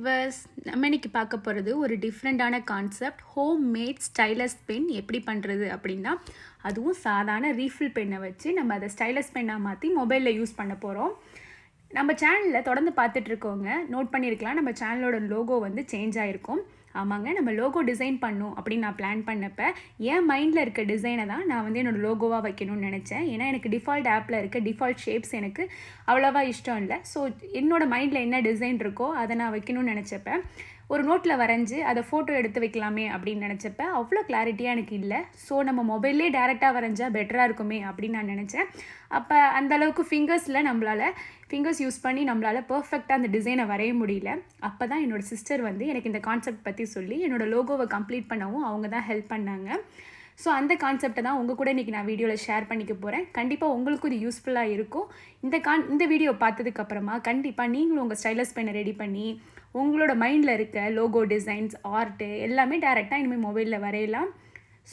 Viewers, நம்ம இன்னைக்கு பார்க்க போகிறது ஒரு டிஃப்ரெண்ட்டான concept. Home made stylus pen எப்படி பண்ணுறது அப்படின்னா, அதுவும் சாதாரண ரீஃபில் பென்னை வச்சு நம்ம அதை ஸ்டைலஸ் பென்னாக மாற்றி மொபைலில் யூஸ் பண்ண போகிறோம். நம்ம சேனலில் தொடர்ந்து பார்த்துட்ருக்கோங்க, நோட் பண்ணியிருக்கலாம், நம்ம சேனலோட லோகோ வந்து சேஞ்ச் ஆகிருக்கும். ஆமாங்க, நம்ம லோகோ டிசைன் பண்ணணும் அப்படின்னு நான் பிளான் பண்ணப்போ என் மைண்டில் இருக்க டிசைனை தான் நான் வந்து என்னோடய லோகோவாக வைக்கணும்னு நினச்சேன். ஏன்னா எனக்கு டிஃபால்ட் ஆப்பில் இருக்க டிஃபால்ட் ஷேப்ஸ் எனக்கு அவ்வளோவா இஷ்டம் இல்லை. ஸோ என்னோடய மைண்டில் என்ன டிசைன் இருக்கோ அதை நான் வைக்கணும்னு நினச்சப்ப ஒரு நோட்டில் வரைஞ்சி அதை ஃபோட்டோ எடுத்து வைக்கலாமே அப்படின்னு நினச்சப்ப அவ்வளோ கிளாரிட்டியாக எனக்கு இல்லை. ஸோ நம்ம மொபைல்லே டேரெக்டாக வரைஞ்சால் பெட்டராக இருக்குமே அப்படின்னு நான் நினச்சேன். அப்போ அந்தளவுக்கு ஃபிங்கர்ஸ் யூஸ் பண்ணி நம்மளால் பர்ஃபெக்டாக அந்த டிசைனை வரைய முடியல. அப்போ தான் என்னோடய சிஸ்டர் வந்து எனக்கு இந்த கான்செப்ட் பற்றி சொல்லி என்னோடய லோகோவை கம்ப்ளீட் பண்ணவும் அவங்க தான் ஹெல்ப் பண்ணாங்க. ஸோ அந்த கான்செப்டை தான் உங்கள் கூட இன்றைக்கி நான் வீடியோவில் ஷேர் பண்ணிக்க போகிறேன். கண்டிப்பாக உங்களுக்கும் இது யூஸ்ஃபுல்லாக இருக்கும். இந்த வீடியோ பார்த்ததுக்கப்புறமா கண்டிப்பாக நீங்களும் உங்கள் ஸ்டைலஸ் பென்னை ரெடி பண்ணி உங்களோட மைண்டில் இருக்க லோகோ டிசைன்ஸ், ஆர்ட்டு எல்லாமே டேரெக்டாக இனிமேல் மொபைலில் வரையலாம்.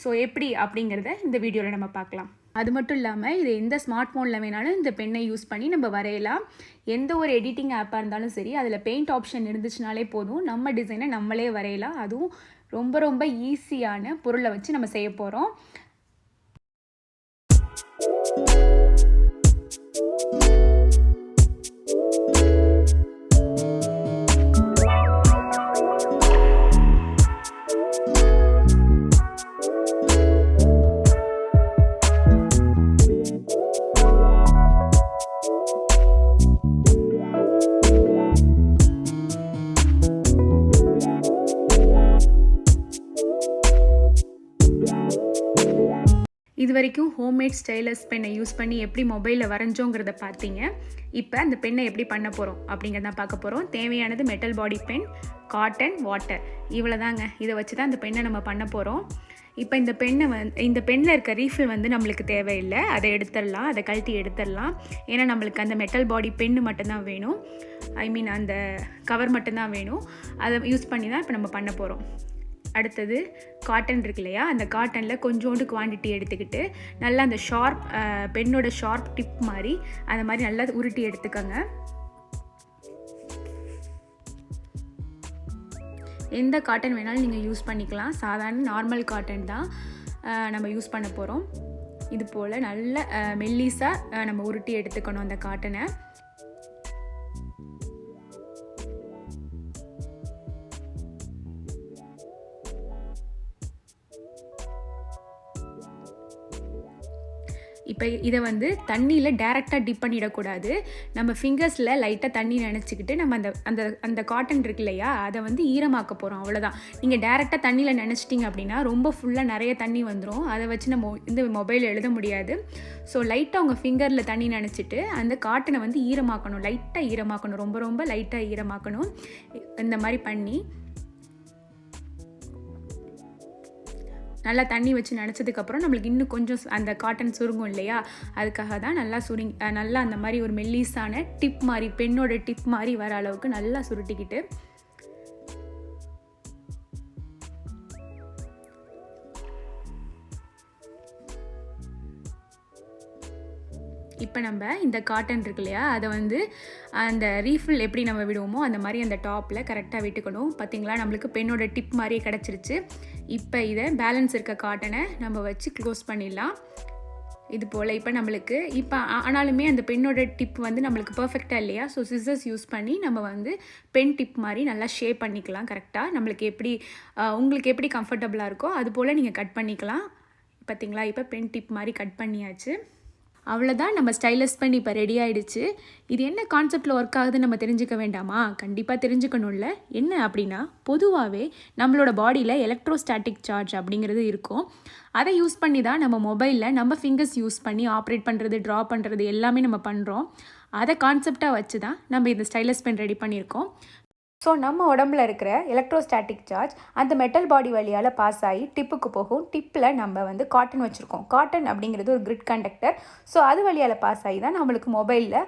ஸோ எப்படி அப்படிங்கிறத இந்த வீடியோவில் நம்ம பார்க்கலாம். அது மட்டும் இல்லாமல் இது எந்த ஸ்மார்ட் ஃபோனில் வேணாலும் இந்த பென்னை யூஸ் பண்ணி நம்ம வரையலாம். எந்த ஒரு எடிட்டிங் ஆப்பாக இருந்தாலும் சரி, அதில் பெயிண்ட் ஆப்ஷன் இருந்துச்சுனாலே போதும், நம்ம டிசைனை நம்மளே வரையலாம். அதுவும் ரொம்ப ரொம்ப ஈஸியான பொருளை வச்சு நம்ம செய்ய போகிறோம். இது வரைக்கும் ஹோம்மேட் ஸ்டைலஸ் பென்னை யூஸ் பண்ணி எப்படி மொபைலில் வரைஞ்சோங்கிறத பார்த்தீங்க. இப்போ அந்த பென்னை எப்படி பண்ண போகிறோம் அப்படிங்கிறத பார்க்க போகிறோம். தேவையானது metal body pen, cotton, water, இவ்வளோ தாங்க. இதை வச்சு தான் இந்த பென்னை நம்ம பண்ண போகிறோம். இப்போ இந்த பென்னில் இருக்க ரீஃபில் வந்து நம்மளுக்கு தேவையில்லை, அதை எடுத்துடலாம், அதை கழட்டி எடுத்துடலாம். ஏன்னா நம்மளுக்கு அந்த மெட்டல் பாடி பென்னு மட்டும்தான் வேணும், அந்த கவர் மட்டும்தான் வேணும். அதை யூஸ் பண்ணி தான் இப்போ நம்ம பண்ண போகிறோம். அடுத்தது காட்டன் இருக்கு இல்லையா, அந்த காட்டனில் கொஞ்சோண்டு குவான்டிட்டி எடுத்துக்கிட்டு நல்லா அந்த பென்னோட ஷார்ப் டிப் மாதிரி அந்த மாதிரி நல்லா உருட்டி எடுத்துக்கோங்க. எந்த காட்டன் வேணாலும் நீங்கள் யூஸ் பண்ணிக்கலாம். சாதாரண நார்மல் காட்டன் தான் நம்ம யூஸ் பண்ண போகிறோம். இது போல் நல்ல மெல்லிஸாக நம்ம உருட்டி எடுத்துக்கணும் அந்த காட்டனை. இப்போ இதை வந்து தண்ணியில் டேரெக்டாக டிப் பண்ணிடக்கூடாது. நம்ம ஃபிங்கர்ஸில் லைட்டாக தண்ணி நினச்சிக்கிட்டு நம்ம அந்த காட்டன் இருக்கு இல்லையா, அதை வந்து ஈரமாக்க போகிறோம், அவ்வளோதான். நீங்கள் டேரெக்டாக தண்ணியில் நினச்சிட்டிங்க அப்படின்னா ரொம்ப ஃபுல்லாக நிறைய தண்ணி வந்துடும். அதை வச்சு நம்ம இந்த மொபைலில் எழுத முடியாது. ஸோ லைட்டாக உங்கள் ஃபிங்கரில் தண்ணி நினச்சிட்டு அந்த காட்டனை வந்து ஈரமாக்கணும், லைட்டாக ஈரமாக்கணும், ரொம்ப ரொம்ப லைட்டாக ஈரமாக்கணும். இந்த மாதிரி பண்ணி நல்லா தண்ணி வச்சு நினச்சதுக்கப்புறம் நம்மளுக்கு இன்னும் கொஞ்சம் அந்த காட்டன் சுருங்கும் இல்லையா, அதுக்காக தான் நல்லா அந்த மாதிரி ஒரு மெல்லிஸான டிப் மாதிரி, பென்னோட டிப் மாதிரி வர அளவுக்கு நல்லா சுருட்டிக்கிட்டு இப்போ நம்ம இந்த காட்டன் இருக்கு இல்லையா, அதை வந்து அந்த ரீஃபில் எப்படி நம்ம விடுவோமோ அந்த மாதிரி அந்த டாப்பில் கரெக்டாக விட்டுக்கணும். பார்த்திங்களா, நம்மளுக்கு பென்னோட டிப் மாதிரியே கிடச்சிருச்சு. இப்போ இதை பேலன்ஸ் இருக்க காட்டனை நம்ம வச்சு க்ளோஸ் பண்ணிடலாம். இது போல் இப்போ ஆனாலுமே அந்த பென்னோட டிப் வந்து நம்மளுக்கு பர்ஃபெக்டாக இல்லையா, ஸோ சிசர்ஸ் யூஸ் பண்ணி நம்ம வந்து பென் டிப் மாதிரி நல்லா ஷேப் பண்ணிக்கலாம். கரெக்டாக உங்களுக்கு எப்படி கம்ஃபர்டபுளாக இருக்கோ அது போல் நீங்கள் கட் பண்ணிக்கலாம். பார்த்திங்களா, இப்போ பென் டிப் மாதிரி கட் பண்ணியாச்சு. அவ்வளோதான், நம்ம ஸ்டைலஸ் பென் இப்போ ரெடி ஆகிடுச்சு. இது என்ன கான்செப்டில் ஒர்க் ஆகுதுன்னு நம்ம தெரிஞ்சுக்க வேண்டாமா? கண்டிப்பாக தெரிஞ்சுக்கணும்ல. என்ன அப்படின்னா, பொதுவாகவே நம்மளோட பாடியில் எலக்ட்ரோஸ்டாட்டிக் சார்ஜ் அப்படிங்கிறது இருக்கும். அதை யூஸ் பண்ணி தான் நம்ம மொபைலில் நம்ம ஃபிங்கர்ஸ் யூஸ் பண்ணி ஆப்ரேட் பண்ணுறது, ட்ரா பண்ணுறது எல்லாமே நம்ம பண்ணுறோம். அதை கான்செப்டாக வச்சு தான் நம்ம இந்த ஸ்டைலஸ் பென் ரெடி பண்ணியிருக்கோம். ஸோ நம்ம உடம்புல இருக்கிற எலக்ட்ரோஸ்டாட்டிக் சார்ஜ் அந்த மெட்டல் பாடி வழியால் பாஸ் ஆகி டிப்புக்கு போகும். டிப்பில் நம்ம வந்து காட்டன் வச்சுருக்கோம். காட்டன் அப்படிங்கிறது ஒரு கிரிட் கண்டக்டர். ஸோ அது வழியால் பாஸ் ஆகி தான் நம்மளுக்கு மொபைலில்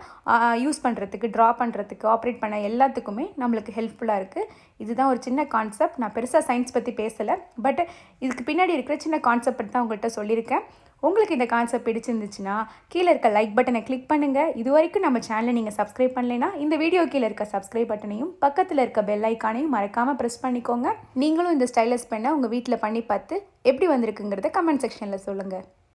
யூஸ் பண்ணுறதுக்கு, ட்ரா பண்ணுறதுக்கு, ஆப்ரேட் பண்ண எல்லாத்துக்குமே நம்மளுக்கு ஹெல்ப்ஃபுல்லாக இருக்குது. இதுதான் ஒரு சின்ன கான்செப்ட். நான் பெருசாக சயின்ஸ் பற்றி பேசலை, பட் இதுக்கு பின்னாடி இருக்கிற சின்ன கான்செப்ட் தான் உங்கள்கிட்ட சொல்லியிருக்கேன். உங்களுக்கு இந்த கான்செப்ட் பிடிச்சிருந்துச்சுன்னா கீழே இருக்க லைக் பட்டனை கிளிக் பண்ணுங்கள். இது வரைக்கும் நம்ம சேனலை நீங்கள் சப்ஸ்கிரைப் பண்ணலைன்னா இந்த வீடியோ கீழே இருக்க சப்ஸ்கிரைப் பட்டனையும் பக்கத்தில் இருக்க பெல் ஐக்கானையும் மறக்காமல் ப்ரெஸ் பண்ணிக்கோங்க. நீங்களும் இந்த ஸ்டைலஸ் பெண்ணை உங்கள் வீட்டில் பண்ணி பார்த்து எப்படி வந்திருக்குங்கிறத கமெண்ட் செக்ஷனில் சொல்லுங்கள்.